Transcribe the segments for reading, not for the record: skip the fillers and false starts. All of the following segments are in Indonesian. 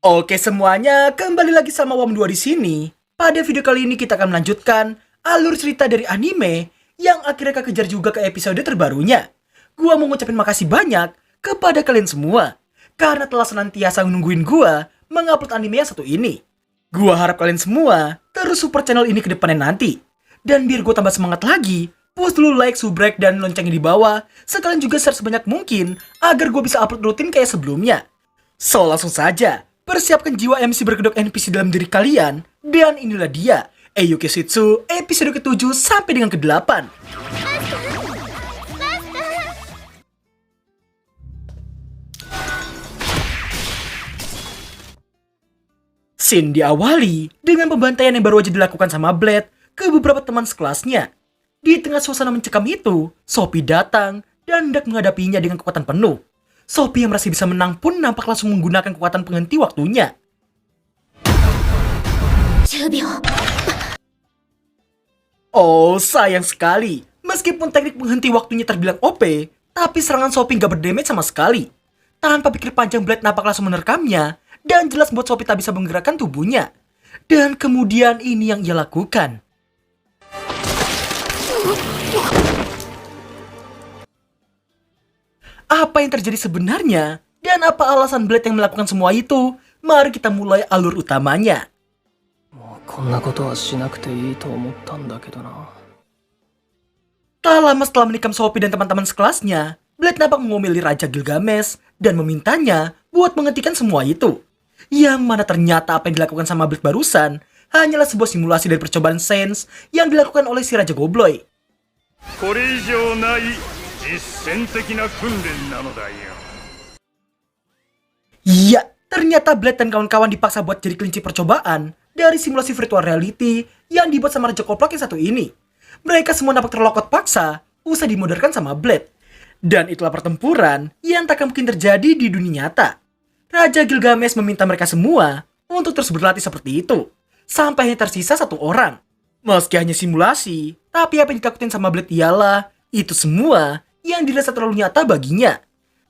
Oke semuanya, kembali lagi sama Wam 2 di sini. Pada video kali ini kita akan melanjutkan alur cerita dari anime yang akhirnya kekejar juga ke episode terbarunya. Gua mau ngucapin makasih banyak kepada kalian semua karena telah senantiasa nungguin gua mengupload anime yang satu ini. Gua harap kalian semua terus support channel ini ke depannya nanti. Dan biar gua tambah semangat lagi, push dulu like, subrek, dan loncengnya di bawah. Sekalian juga share sebanyak mungkin agar gua bisa upload rutin kayak sebelumnya. So langsung saja, persiapkan jiwa MC berkedok NPC dalam diri kalian. Dan inilah dia, Eiyuke Shitsu episode ke-7 sampai dengan ke-8. Scene diawali dengan pembantaian yang baru aja dilakukan sama Blade ke beberapa teman sekelasnya. Di tengah suasana mencekam itu, Sophie datang dan hendak menghadapinya dengan kekuatan penuh. Sophie yang merasa bisa menang pun nampak langsung menggunakan kekuatan penghenti waktunya. Oh, sayang sekali. Meskipun teknik penghenti waktunya terbilang OP, tapi serangan Sophie gak berdamage sama sekali. Tanpa pikir panjang, Blade nampak langsung menerkamnya, dan jelas membuat Sophie tak bisa menggerakkan tubuhnya. Dan kemudian ini yang ia lakukan. Apa yang terjadi sebenarnya? Dan apa alasan Blade yang melakukan semua itu? Mari kita mulai alur utamanya. Tak lama setelah menikam Sophie dan teman-teman sekelasnya, Blade nampak mengomeli Raja Gilgamesh dan memintanya buat menghentikan semua itu. Yang mana ternyata apa yang dilakukan sama Blade barusan hanyalah sebuah simulasi dari percobaan Sense yang dilakukan oleh si Raja Gobloy. Ya, ternyata Blade dan kawan-kawan dipaksa buat jadi kelinci percobaan dari simulasi virtual reality yang dibuat sama Raja Koplak yang satu ini. Mereka semua nampak terlokot paksa usai dimodern sama Blade. Dan itulah pertempuran yang tak mungkin terjadi di dunia nyata. Raja Gilgamesh meminta mereka semua untuk terus berlatih seperti itu, sampai hanya tersisa satu orang. Meski hanya simulasi, tapi apa yang ditakutin sama Blade ialah itu semua yang dirasa terlalu nyata baginya.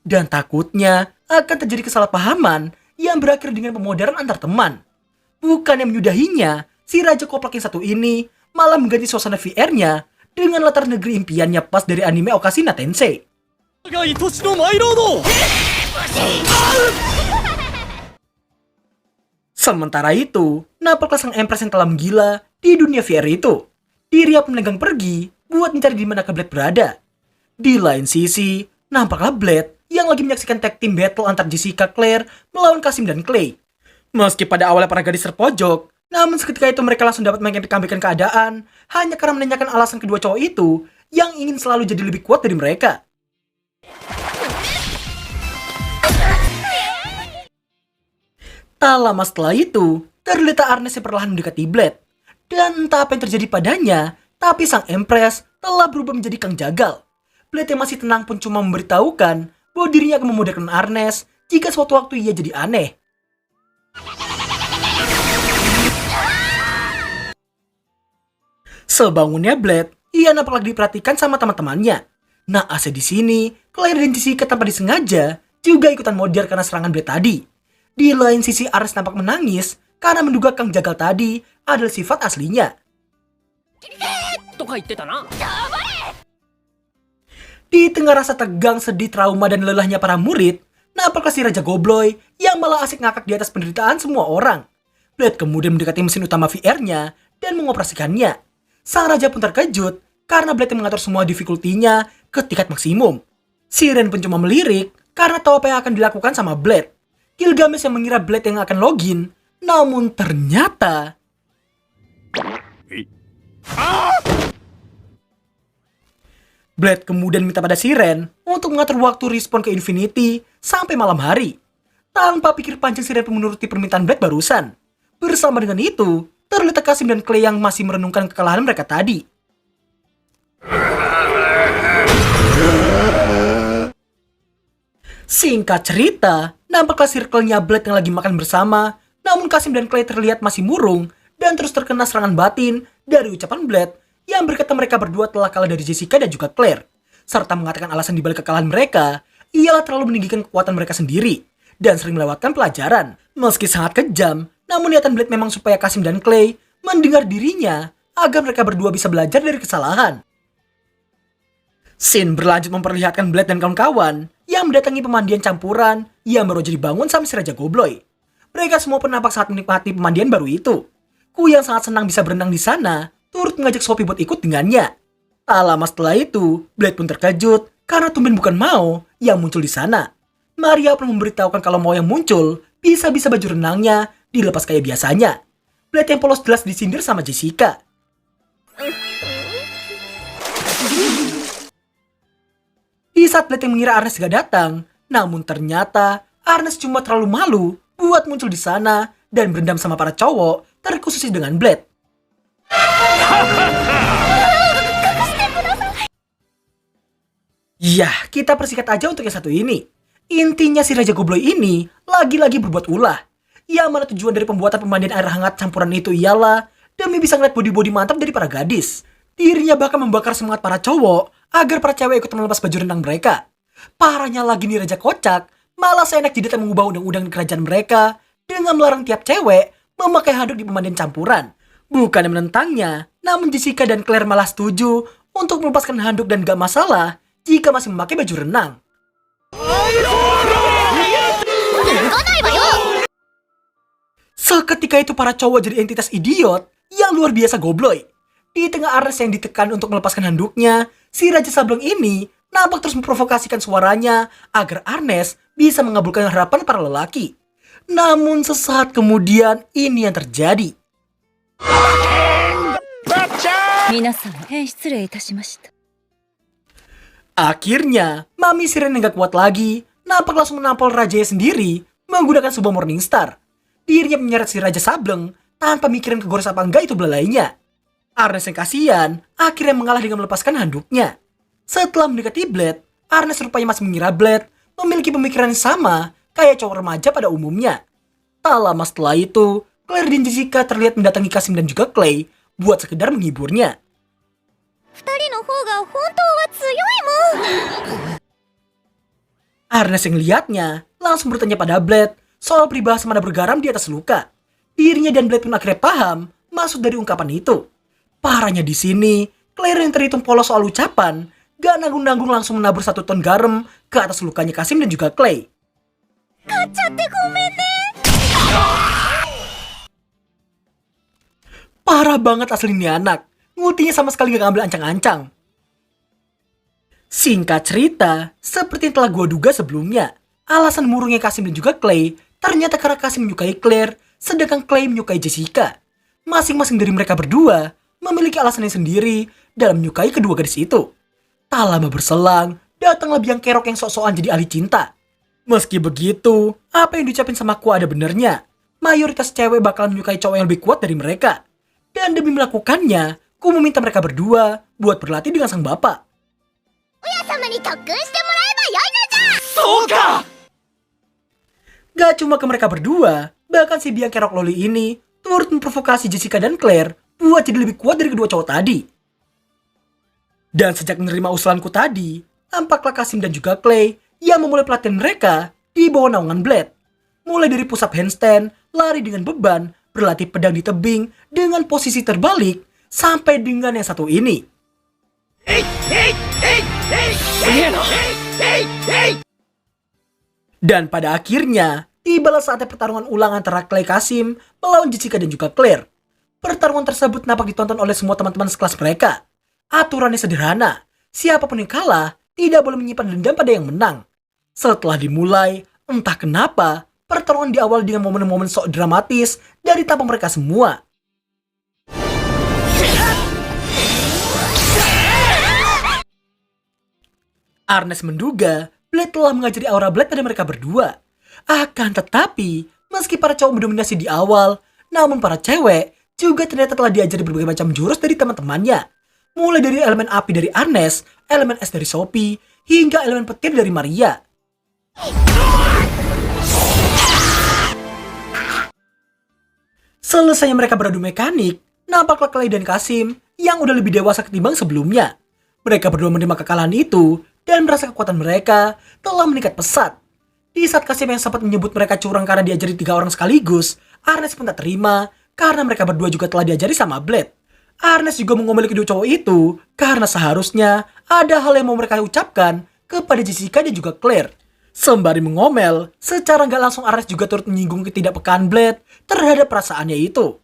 Dan takutnya akan terjadi kesalahpahaman yang berakhir dengan pemoderan antar teman. Bukan yang menyudahinya, si Raja Koplak yang satu ini malah mengganti suasana VR-nya dengan latar negeri impiannya pas dari anime Okashina Tensei. Sementara itu, nampaklah sang Empress yang telah menggila di dunia VR itu. Diriap menegang pergi buat mencari di mana Blade berada. Di lain sisi, nampaklah Blade yang lagi menyaksikan tag team battle antar Jessica Claire melawan Kasim dan Clay. Meski pada awalnya para gadis terpojok, namun seketika itu mereka langsung dapat mengambilkan keadaan hanya karena menanyakan alasan kedua cowok itu yang ingin selalu jadi lebih kuat dari mereka. Tak lama setelah itu, terlihat Arnes yang perlahan mendekati Blade. Dan entah apa yang terjadi padanya, tapi sang Empress telah berubah menjadi Kang Jagal. Blade yang masih tenang pun cuma memberitahukan bahwa dirinya akan memudahkan Arnes jika suatu waktu ia jadi aneh. Sebangunnya Blade, ia nampak lagi diperhatikan sama teman-temannya. Nah, Ase di sini, Claire dan Jessica tanpa disengaja juga ikutan modern karena serangan Blade tadi. Di lain sisi, Ares nampak menangis karena menduga Kang Jagal tadi adalah sifat aslinya. Di tengah rasa tegang, sedih, trauma, dan lelahnya para murid, nampaklah si Raja Gobloy yang malah asik ngakak di atas penderitaan semua orang. Blade kemudian mendekati mesin utama VR-nya dan mengoperasikannya. Sang Raja pun terkejut karena Blade yang mengatur semua difficulty-nya ke tingkat maksimum. Siren pun cuma melirik karena tahu apa yang akan dilakukan sama Blade. Gilgamesh yang mengira Blade yang akan login, namun ternyata... Blade kemudian minta pada Siren untuk mengatur waktu respawn ke Infinity sampai malam hari. Tanpa pikir panjang, Siren pun menuruti permintaan Blade barusan. Bersama dengan itu, terlihat Kasim dan Clay yang masih merenungkan kekalahan mereka tadi. Singkat cerita, nampaklah circle-nya Blade yang lagi makan bersama, namun Kasim dan Clay terlihat masih murung dan terus terkena serangan batin dari ucapan Blade yang berkata mereka berdua telah kalah dari Jessica dan juga Claire, serta mengatakan alasan dibalik kekalahan mereka ialah terlalu meninggikan kekuatan mereka sendiri dan sering melewatkan pelajaran. Meski sangat kejam, namun niatan Blade memang supaya Kasim dan Clay mendengar dirinya agar mereka berdua bisa belajar dari kesalahan. Scene berlanjut memperlihatkan Blade dan kawan-kawan yang mendatangi pemandian campuran yang baru aja dibangun sama si Raja Gobloy. Mereka semua pun nampak sangat menikmati pemandian baru itu. Ku yang sangat senang bisa berenang di sana, turut mengajak Sophie buat ikut dengannya. Tak lama setelah itu, Blade pun terkejut karena tumben bukan Mao yang muncul di sana. Maria pun memberitahukan kalau Mao yang muncul bisa-bisa baju renangnya dilepas kayak biasanya. Blade yang polos jelas disindir sama Jessica. Di saat Blade yang mengira Ernest gak datang, namun ternyata Ernest cuma terlalu malu buat muncul di sana dan berendam sama para cowok, terkhusus dengan Blade. Yah, kita persingkat aja untuk yang satu ini. Intinya si Raja Gobloy ini lagi-lagi berbuat ulah. Yang mana tujuan dari pembuatan pemandian air hangat campuran itu ialah demi bisa ngeliat body-body mantap dari para gadis. Dirinya bahkan membakar semangat para cowok agar para cewek ikut melepas baju renang mereka. Parahnya lagi nih Raja Kocak, malah seenak jidatnya mengubah undang-undang di kerajaan mereka dengan melarang tiap cewek memakai handuk di pemandian campuran. Bukan menentangnya, namun Jessica dan Claire malah setuju untuk melepaskan handuk dan gak masalah jika masih memakai baju renang. Seketika itu para cowok jadi entitas idiot yang luar biasa Gobloy. Di tengah Ernest yang ditekan untuk melepaskan handuknya, si Raja Sableng ini nampak terus memprovokasikan suaranya agar Ernest bisa mengabulkan harapan para lelaki. Namun sesaat kemudian ini yang terjadi. Akhirnya, Mami Siren yang gak kuat lagi nampak langsung menampol rajanya sendiri menggunakan sebuah Morning Star. Dirinya menyeret si Raja Sableng tanpa mikirin kegores apa enggak itu belalainya. Ernest yang kasihan akhirnya mengalah dengan melepaskan handuknya. Setelah mendekati Blade, Ernest rupanya masih mengira Blade memiliki pemikiran yang sama kayak cowok remaja pada umumnya. Tak lama setelah itu, Claire dan Jessica terlihat mendatangi Kasim dan juga Clay buat sekedar menghiburnya. Ernest yang lihatnya langsung bertanya pada Blade soal peribahasa mana bergaram di atas luka. Dirinya dan Blade pun akhirnya paham maksud dari ungkapan itu. Parahnya di sini, Claire yang terhitung polos soal ucapan, gak nanggung-nanggung langsung menabur 1 ton garam ke atas lukanya Kasim dan juga Clay. Parah banget asli ini anak, ngultinya sama sekali gak ngambil ancang-ancang. Singkat cerita, seperti yang telah gue duga sebelumnya, alasan murungnya Kasim dan juga Clay ternyata karena Kasim menyukai Claire, sedangkan Clay menyukai Jessica. Masing-masing dari mereka berdua memiliki alasannya sendiri dalam menyukai kedua gadis itu. Tak lama berselang, datanglah biang kerok yang sok-sokan jadi ahli cinta. Meski begitu, apa yang diucapin sama Ku ada benernya. Mayoritas cewek bakalan menyukai cowok yang lebih kuat dari mereka. Dan demi melakukannya, Ku meminta mereka berdua buat berlatih dengan sang bapak. Gak cuma ke mereka berdua, bahkan si biang kerok loli ini turut memprovokasi Jessica dan Claire buat jadi lebih kuat dari kedua cowok tadi. Dan sejak menerima usulanku tadi, tampaklah Kasim dan juga Clay yang memulai pelatihan mereka di bawah naungan Blade. Mulai dari push up handstand, lari dengan beban, berlatih pedang di tebing dengan posisi terbalik, sampai dengan yang satu ini. Dan pada akhirnya, tibalah saatnya pertarungan ulang antara Clay Kasim melawan Jessica dan juga Claire. Pertarungan tersebut nampak ditonton oleh semua teman-teman sekelas mereka. Aturannya sederhana, siapapun yang kalah tidak boleh menyimpan dendam pada yang menang. Setelah dimulai, entah kenapa, pertarungan diawali dengan momen-momen sok dramatis dari tampang mereka semua. Ernest menduga Blade telah mengajari aura Blade pada mereka berdua. Akan tetapi, meski para cowok mendominasi di awal, namun para cewek juga ternyata telah diajari berbagai macam jurus dari teman-temannya. Mulai dari elemen api dari Ernest, elemen es dari Sophie, hingga elemen petir dari Maria. Selesainya mereka beradu mekanik, nampaklah Clay dan Kasim yang udah lebih dewasa ketimbang sebelumnya. Mereka berdua menerima kekalahan itu dan merasa kekuatan mereka telah meningkat pesat. Di saat Kasim yang sempat menyebut mereka curang karena diajari 3 orang sekaligus, Ernest pun tak terima karena mereka berdua juga telah diajari sama Blade. Ernest juga mengomeli kedua cowok itu karena seharusnya ada hal yang mau mereka ucapkan kepada Jessica dan juga Claire. Sembari mengomel, secara nggak langsung Ernest juga turut menyinggung ketidakpekaan Blade terhadap perasaannya itu.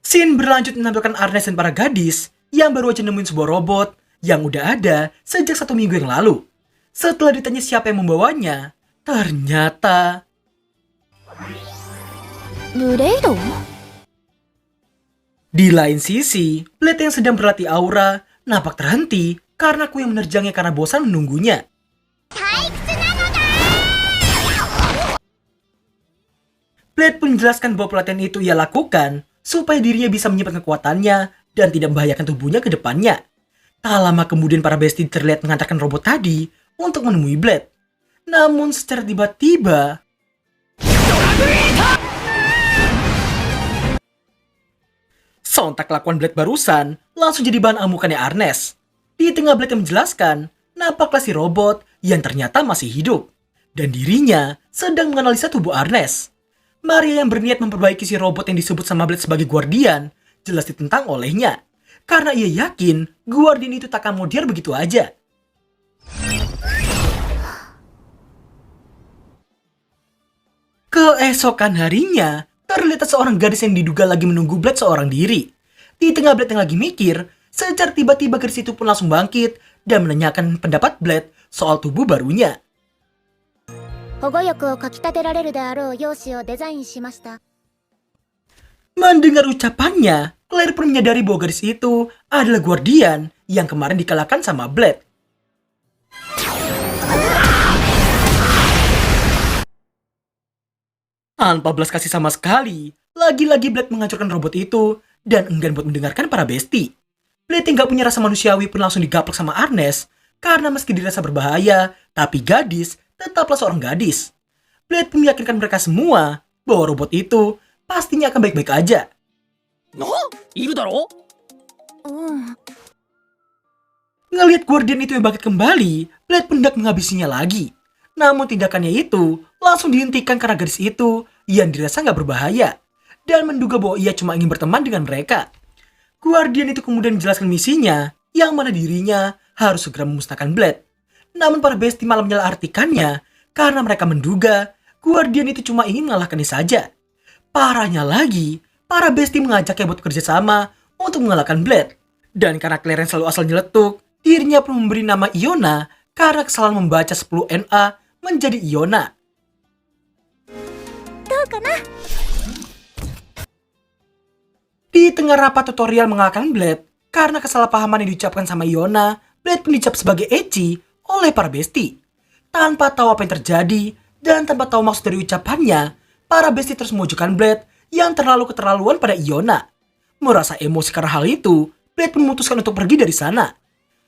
Scene berlanjut menampilkan Ernest dan para gadis yang baru aja nemuin sebuah robot yang udah ada sejak 1 minggu yang lalu. Setelah ditanya siapa yang membawanya, ternyata di lain sisi, Blade yang sedang berlatih aura nampak terhenti karena kue yang menerjangnya karena bosan menunggunya. Blade pun menjelaskan bahwa pelatihan itu ia lakukan supaya dirinya bisa menyimpan kekuatannya dan tidak membahayakan tubuhnya ke depannya. Tak lama kemudian para bestie terlihat mengantarkan robot tadi untuk menemui Blade. Namun secara tiba-tiba, sontak kelakuan Blade barusan langsung jadi bahan amukannya Ernest. Di tengah Blade yang menjelaskan, nampaklah si robot yang ternyata masih hidup. Dan dirinya sedang menganalisa tubuh Ernest. Maria yang berniat memperbaiki si robot yang disebut sama Blade sebagai Guardian jelas ditentang olehnya. Karena ia yakin Guardian itu tak akan modern begitu aja. Keesokan harinya, terlihat seorang gadis yang diduga lagi menunggu Blade seorang diri. Di tengah Blade yang lagi mikir, secara tiba-tiba gadis itu pun langsung bangkit dan menanyakan pendapat Blade soal tubuh barunya. Mendengar ucapannya, Claire pun menyadari bahwa gadis itu adalah Guardian yang kemarin dikalahkan sama Blade. Tanpa belas kasih sama sekali, lagi-lagi Blade menghancurkan robot itu dan enggan buat mendengarkan para bestie. Blade yang gak punya rasa manusiawi pun langsung digaplek sama Ernest karena meski dirasa berbahaya, tapi gadis tetaplah seorang gadis. Blade pun meyakinkan mereka semua bahwa robot itu pastinya akan baik-baik aja. Ngelihat Guardian itu yang bangkit kembali, Blade pun hendak menghabisinya lagi. Namun tindakannya itu langsung dihentikan karena gadis itu yang dirasa gak berbahaya dan menduga bahwa ia cuma ingin berteman dengan mereka. Guardian itu kemudian menjelaskan misinya yang mana dirinya harus segera memusnahkan Blade. Namun para bestie malah menyalahartikannya karena mereka menduga Guardian itu cuma ingin mengalahkannya saja. Parahnya lagi, para bestie mengajaknya buat bekerja sama untuk mengalahkan Blade. Dan karena Claire yang selalu asal nyeletuk, dirinya pun memberi nama Iona karena kesalahan membaca 10 NA menjadi Iona. Di tengah rapat tutorial mengalahkan Blade, karena kesalahpahaman yang diucapkan sama Iona, Blade pun dicap sebagai ecchi oleh para bestie. Tanpa tahu apa yang terjadi dan tanpa tahu maksud dari ucapannya, para bestie terus memojokkan Blade yang terlalu keterlaluan pada Iona. Merasa emosi karena hal itu, Blade memutuskan untuk pergi dari sana.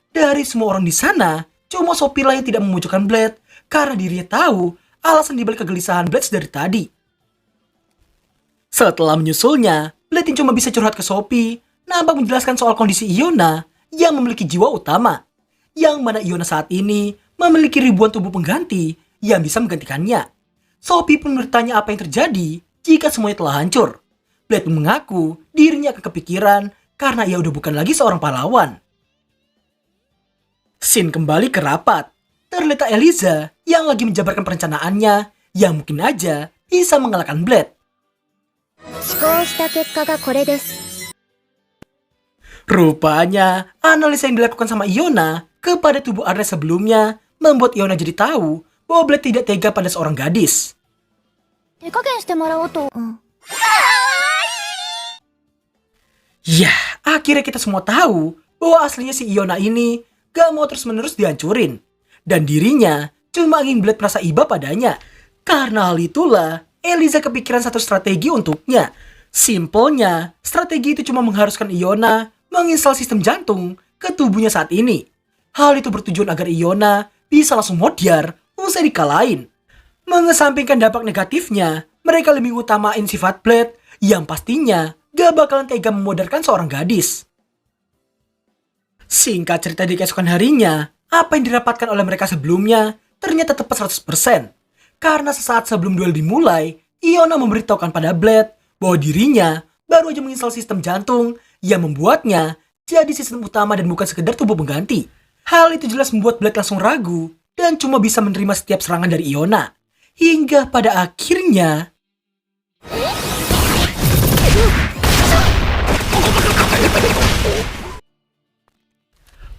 Dari semua orang di sana, cuma Sophie lah yang tidak memojokkan Blade karena dirinya tahu alasan dibalik kegelisahan Blade dari tadi. Setelah menyusulnya, Blade yang cuma bisa curhat ke Sophie, nampak menjelaskan soal kondisi Iona yang memiliki jiwa utama. Yang mana Iona saat ini memiliki ribuan tubuh pengganti yang bisa menggantikannya. Sophie pun bertanya apa yang terjadi jika semuanya telah hancur. Blade pun mengaku dirinya akan kepikiran karena ia udah bukan lagi seorang pahlawan. Scene kembali ke rapat. Terlihat Eliza yang lagi menjabarkan perencanaannya yang mungkin aja bisa mengalahkan Blade. Rupanya, analisa yang dilakukan sama Iona kepada tubuh Ernest sebelumnya membuat Iona jadi tahu bahwa Blade tidak tega pada seorang gadis. Ya, akhirnya kita semua tahu bahwa aslinya si Iona ini gak mau terus-menerus dihancurin. Dan dirinya cuma ingin Blade merasa iba padanya. Karena hal itulah, Eliza kepikiran satu strategi untuknya. Simpelnya, strategi itu cuma mengharuskan Iona menginstal sistem jantung ke tubuhnya saat ini. Hal itu bertujuan agar Iona bisa langsung modyar usai dikalahin. Mengesampingkan dampak negatifnya, Mereka lebih utamain sifat Blade yang pastinya gak bakalan tega memodarkan seorang gadis. Singkat cerita di keesokan harinya, apa yang dirapatkan oleh mereka sebelumnya ternyata tepat 100%. Karena sesaat sebelum duel dimulai, Iona memberitahukan pada Blade bahwa dirinya baru aja menginstal sistem jantung yang membuatnya jadi sistem utama dan bukan sekedar tubuh pengganti. Hal itu jelas membuat Blade langsung ragu dan cuma bisa menerima setiap serangan dari Iona. Hingga pada akhirnya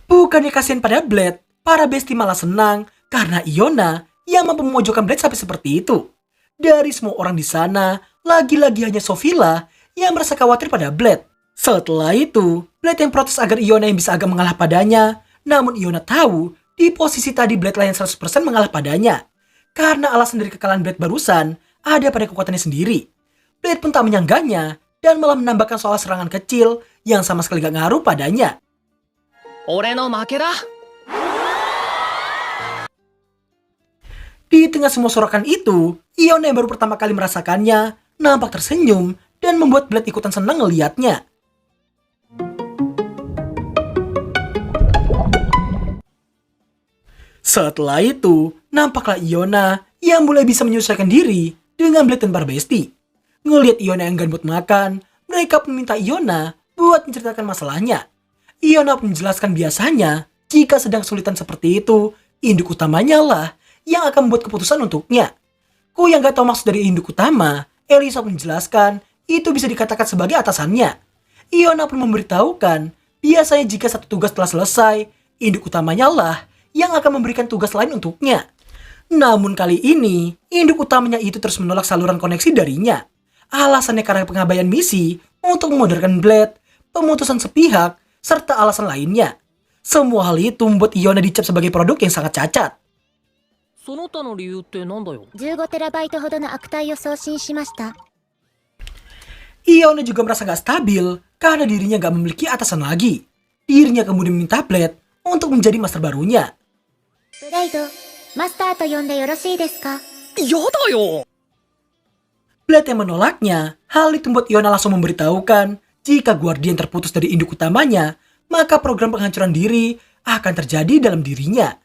bukannya kasihan pada Blade, para besti malah senang karena Iona yang mampu memojokkan Blade sampai seperti itu. Dari semua orang di sana, lagi-lagi hanya Sofila yang merasa khawatir pada Blade. Setelah itu, Blade yang protes agar Iona yang bisa agak mengalah padanya. Namun Iona tahu di posisi tadi Blade lain 100% mengalah padanya. Karena alasan dari kekalahan Blade barusan ada pada kekuatannya sendiri. Blade pun tak menyangganya dan malah menambahkan soal serangan kecil yang sama sekali gak ngaruh padanya. Di tengah semua sorokan itu, Iona yang baru pertama kali merasakannya nampak tersenyum dan membuat Blade ikutan senang ngeliatnya. Setelah itu, nampaklah Iona yang mulai bisa menyesuaikan diri dengan Blade dan para besti. Ngeliat Iona yang gak makan, mereka pun minta Iona buat menceritakan masalahnya. Iona pun menjelaskan biasanya, jika sedang kesulitan seperti itu, induk utamanya lah yang akan membuat keputusan untuknya. Ku yang gak tahu maksud dari induk utama, Elisa pun menjelaskan, itu bisa dikatakan sebagai atasannya. Iona pun memberitahukan, biasanya jika satu tugas telah selesai, induk utamanya lah yang akan memberikan tugas lain untuknya. Namun kali ini, induk utamanya itu terus menolak saluran koneksi darinya. Alasannya karena pengabaian misi untuk memodorkan Blade, pemutusan sepihak, serta alasan lainnya. Semua hal itu membuat Iona dicap sebagai produk yang sangat cacat. その他の理由ってなんだよ。15テラバイトほどの悪態を送信しました。 Iona juga merasa gak stabil karena dirinya gak memiliki atasan lagi. Dirinya kemudian meminta Blade untuk menjadi master barunya. ブレイド、マスターと呼んでよろしいですか? やだよ。 Blade yang menolaknya, hal itu membuat Iona langsung memberitahukan jika Guardian terputus dari induk utamanya, maka program penghancuran diri akan terjadi dalam dirinya.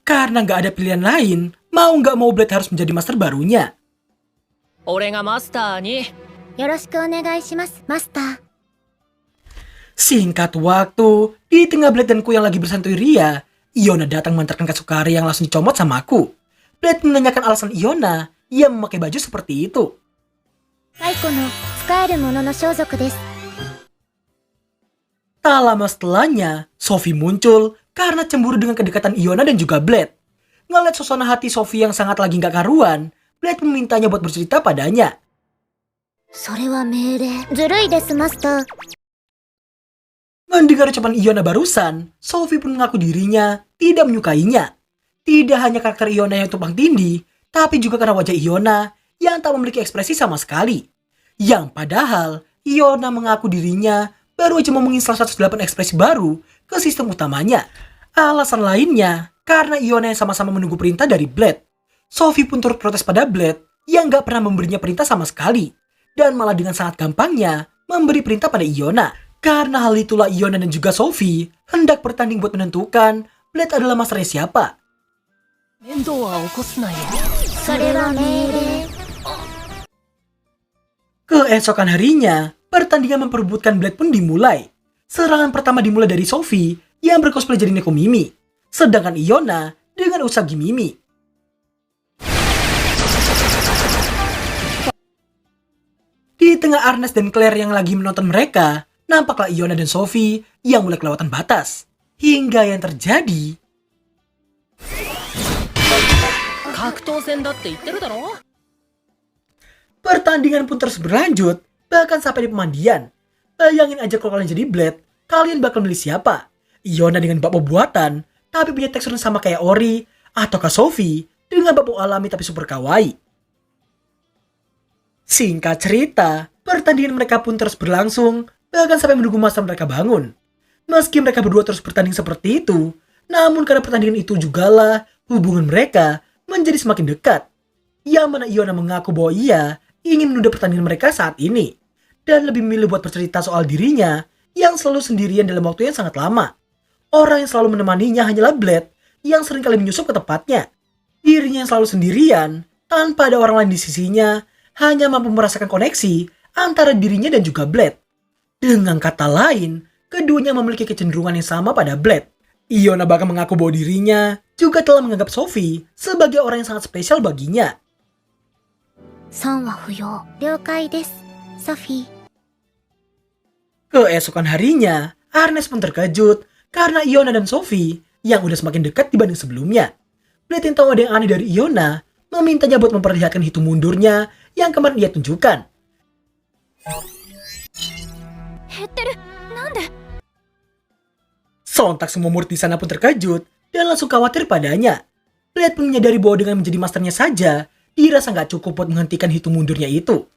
Karena gak ada pilihan lain, mau gak mau Blade harus menjadi master barunya. 俺がマスターに。よろしくお願いします、マスター。 Singkat waktu, di tengah Blade dan Ku yang lagi bersantai ria, Iona datang mengantarkan Katsukari yang langsung dicomot sama Ku. Blade menanyakan alasan Iona yang memakai baju seperti itu. 太古の使えるものの装束です。 Tak lama setelahnya, Sophie muncul karena cemburu dengan kedekatan Iona dan juga Blade. Ngeliat suasana hati Sophie yang sangat lagi gak karuan, Blade memintanya buat bercerita padanya. それは命令。ずるいです、マスター。 Mendengar ucapan Iona barusan, Sophie pun mengaku dirinya tidak menyukainya. Tidak hanya karakter Iona yang tumpang tindih, tapi juga karena wajah Iona yang tak memiliki ekspresi sama sekali. Yang padahal, Iona mengaku dirinya baru aja mau menginstal 108 ekspresi baru ke sistem utamanya. Alasan lainnya, karena Iona yang sama-sama menunggu perintah dari Blade. Sophie pun turut protes pada Blade yang gak pernah memberinya perintah sama sekali. Dan malah dengan sangat gampangnya memberi perintah pada Iona. Karena hal itulah Iona dan juga Sophie hendak bertanding buat menentukan Blade adalah masternya siapa. 面倒は起こすなよ。それは命令。 Keesokan harinya, pertandingan memperebutkan Blade pun dimulai. Serangan pertama dimulai dari Sophie yang bercosplay jadi Neko Mimi. Sedangkan Iona dengan Usagi Mimi. Di tengah Ernest dan Claire yang lagi menonton mereka, nampaklah Iona dan Sophie yang mulai kelewatan batas. Hingga yang terjadi... 格闘戦だって言ってるだろ。 Pertandingan pun terus berlanjut, bahkan sampai di pemandian. Bayangin aja kalau kalian jadi Blade, kalian bakal milih siapa? Iona dengan bakpo buatan, tapi punya tekstur yang sama kayak Ori, ataukah Sophie dengan bakpo alami tapi super kawaii? Singkat cerita, pertandingan mereka pun terus berlangsung, bahkan sampai menunggu masa mereka bangun. Meski mereka berdua terus bertanding seperti itu, Namun karena pertandingan itu jugalah hubungan mereka menjadi semakin dekat. Yang mana Iona mengaku bahwa ia ingin menunda pertandingan mereka saat ini. Dan lebih memilih buat bercerita soal dirinya yang selalu sendirian dalam waktu yang sangat lama. Orang yang selalu menemaninya hanyalah Blade yang seringkali menyusup ke tempatnya. Dirinya yang selalu sendirian, tanpa ada orang lain di sisinya, hanya mampu merasakan koneksi antara dirinya dan juga Blade. Dengan kata lain, keduanya memiliki kecenderungan yang sama pada Blade. Iona bahkan mengaku bahwa dirinya juga telah menganggap Sophie sebagai orang yang sangat spesial baginya. 損は不要。了解です、ソフィー。 Keesokan harinya, Ernest pun terkejut karena Iona dan Sophie yang udah semakin dekat dibanding sebelumnya. Blade yang tahu ada yang aneh dari Iona memintanya buat memperlihatkan hitung mundurnya yang kemarin ia tunjukkan. 減ってる。なんで？ Sontak semua murid di sana pun terkejut dan langsung khawatir padanya. Blade pun menyadari bahwa dengan menjadi masternya saja, dirasa nggak cukup buat menghentikan hitung mundurnya itu.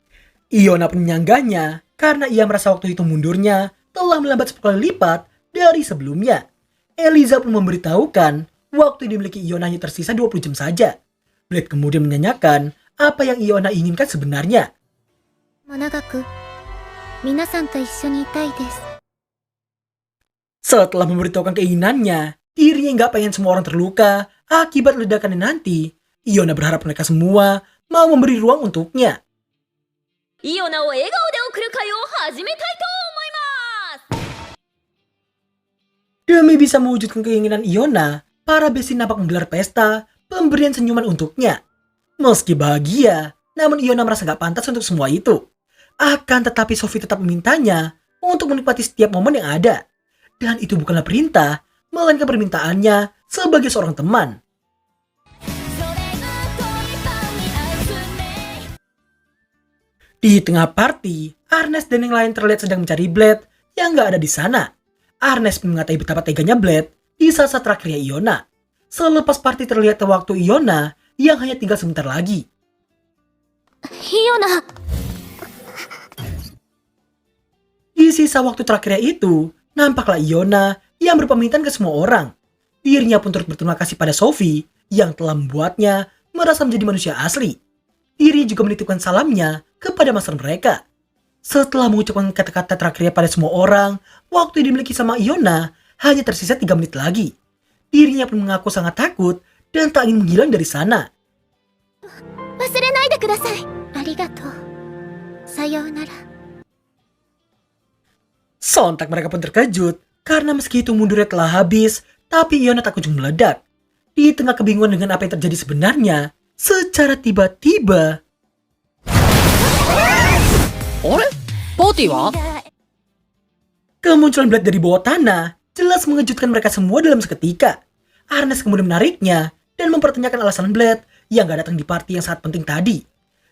Iona pun menyanggahnya karena ia merasa waktu hitung mundurnya telah melambat 10 kali lipat dari sebelumnya. Eliza pun memberitahukan waktu yang dimiliki Iona hanya tersisa 20 jam saja. Blade kemudian menanyakan apa yang Iona inginkan sebenarnya. もう長く皆さんと一緒にいたいです。 Setelah memberitahukan keinginannya, dirinya nggak pengen semua orang terluka akibat ledakannya nanti. Iona berharap mereka semua mau memberi ruang untuknya. イオナを笑顔で送る会を始めたいと思います。 Demi bisa mewujudkan keinginan Iona, para besti nampak menggelar pesta pemberian senyuman untuknya. Meski bahagia, namun Iona merasa gak pantas untuk semua itu. Akan tetapi Sophie tetap memintanya untuk menikmati setiap momen yang ada. Dan itu bukanlah perintah, melainkan permintaannya sebagai seorang teman. Di tengah party, Ernest dan yang lain terlihat sedang mencari Blade yang gak ada di sana. Ernest mengatai betapa teganya Blade di saat-saat terakhirnya Iona. Selepas party terlihat waktu Iona yang hanya tinggal sebentar lagi. イオナ。 Di sisa waktu terakhirnya itu, nampaklah Iona yang berpamitan ke semua orang. Dirinya pun turut berterima kasih pada Sophie yang telah membuatnya merasa menjadi manusia asli. Dirinya juga menitipkan salamnya kepada master mereka. Setelah mengucapkan kata-kata terakhirnya pada semua orang, waktu yang dimiliki sama Iona hanya tersisa 3 menit lagi. Dirinya pun mengaku sangat takut dan tak ingin menghilang dari sana. 忘れないでください。ありがとう。さようなら。 Sontak mereka pun terkejut karena meski hitung mundurnya telah habis, tapi Iona tak kunjung meledak. Di tengah kebingungan dengan apa yang terjadi sebenarnya, secara tiba-tiba あれパーティーは kemunculan Blade dari bawah tanah jelas mengejutkan mereka semua dalam seketika. Ernest kemudian menariknya dan mempertanyakan alasan Blade yang gak datang di party yang sangat penting tadi.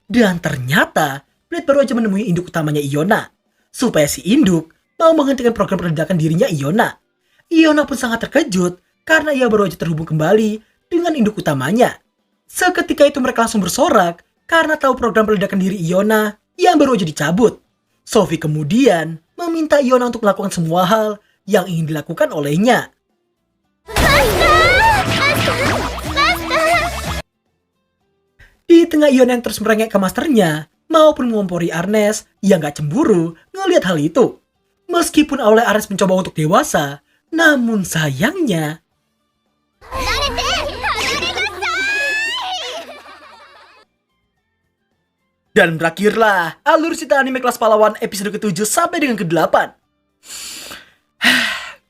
Dan ternyata Blade baru aja menemui induk utamanya Iona, supaya si induk mau menghentikan program peledakan dirinya Iona. Iona pun sangat terkejut karena ia baru aja terhubung kembali dengan induk utamanya. Seketika itu mereka langsung bersorak karena tahu program peledakan diri Iona yang baru aja dicabut. Sophie kemudian meminta Iona untuk melakukan semua hal yang ingin dilakukan olehnya. Di tengah Iona yang terus merengek ke masternya maupun mengompori Ernest yang gak cemburu ngelihat hal itu. Meskipun awalnya Ernest mencoba untuk dewasa, namun sayangnya dan berakhirlah alur cerita anime kelas pahlawan episode ke-7 sampai dengan ke-8.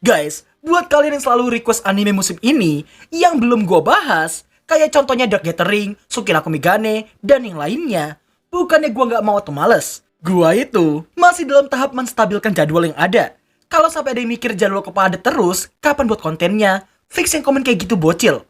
Guys, buat kalian yang selalu request anime musim ini yang belum gua bahas, kayak contohnya Dark Gathering, Sukina Komigane, dan yang lainnya, bukannya gua nggak mau atau males. Gua itu masih dalam tahap menstabilkan jadwal yang ada. Kalau sampai ada yang mikir jadwal kepadat terus, kapan buat kontennya, fix yang komen kayak gitu bocil.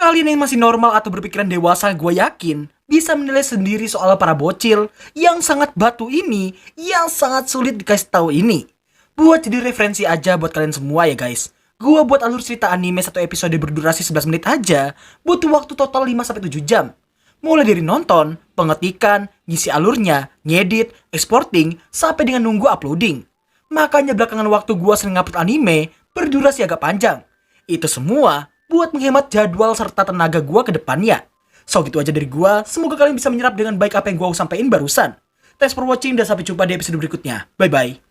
Kalian yang masih normal atau berpikiran dewasa, gue yakin bisa menilai sendiri soal para bocil yang sangat batu ini, yang sangat sulit dikasih tahu ini. Buat jadi referensi aja buat kalian semua ya guys. Gue buat alur cerita anime satu episode berdurasi 11 menit aja, butuh waktu total 5-7 jam. Mulai dari nonton, pengetikan, ngisi alurnya, ngedit, exporting, sampai dengan nunggu uploading. Makanya belakangan waktu gue sering ngupload anime berdurasi agak panjang. Itu semua buat menghemat jadwal serta tenaga gua ke depannya. So gitu aja dari gua, semoga kalian bisa menyerap dengan baik apa yang gua sampein barusan. Thanks for watching dan sampai jumpa di episode berikutnya. Bye-bye.